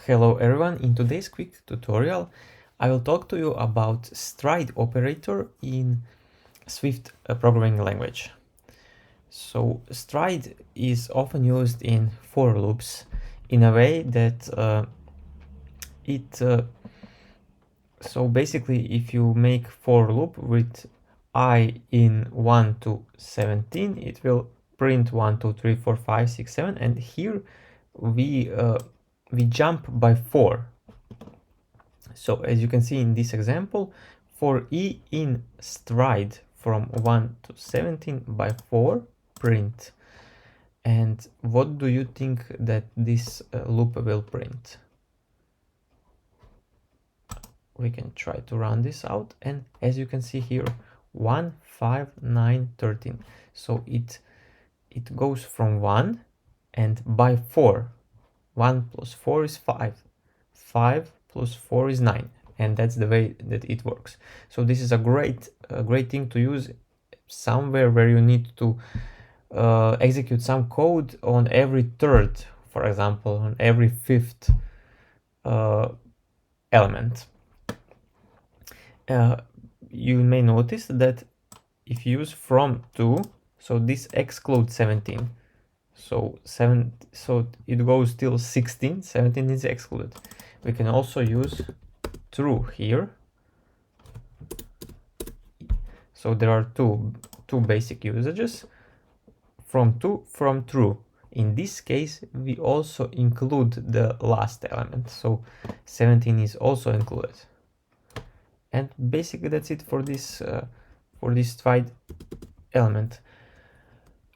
Hello everyone, in today's quick tutorial I will talk to you about stride operator in Swift programming language. So stride is often used in for loops in a way that so basically if you make for loop with I in 1 to 17, it will print 1, 2, 3, 4, 5, 6, 7, and here we jump by 4. So as you can see in this example, for E in stride from 1 to 17 by 4 print. And what do you think that this loop will print? We can try to run this out, and as you can see here, 1, 5, 9, 13. So it goes from 1 and by 4. 1 plus 4 is 5. 5 plus 4 is 9, and that's the way that it works. So this is a great thing to use somewhere where you need to execute some code on every third, for example, on every fifth element. You may notice that if you use from to, so this excludes 17. So it goes till 16, 17 is excluded. We can also use true here. So there are two basic usages, from to, from true. In this case, we also include the last element, so 17 is also included. And basically that's it for this stride element.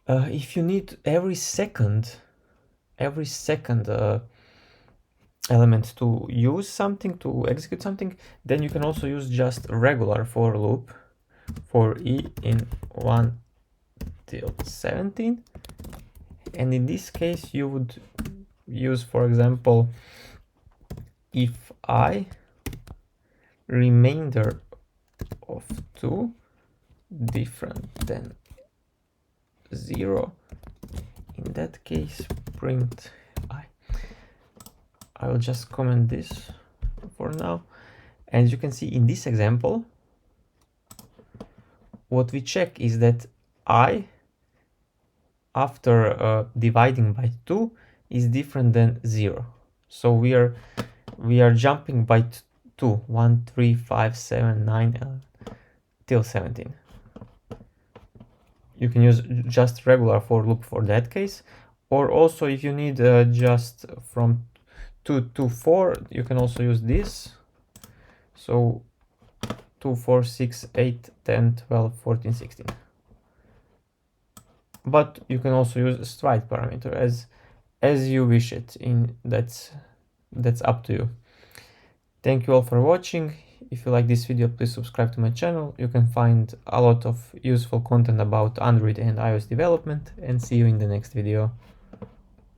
If you need every second element to use something, to execute something, then you can also use just regular for loop for E in 1 till 17. And in this case you would use, for example, if I remainder of 2 different than 0, in that case print I will just comment this for now. As you can see in this example, what we check is that I after dividing by 2 is different than 0. So we are jumping by 2, 1, 3, 5, 7, 9 till 17. You can use just regular for loop for that case, or also if you need just from 2 to 4, you can also use this. So 2, 4, 6, 8, 10, 12, 14, 16. But you can also use a stride parameter as you wish it. That's up to you. Thank you all for watching. If you like this video, please subscribe to my channel. You can find a lot of useful content about Android and iOS development, and see you in the next video.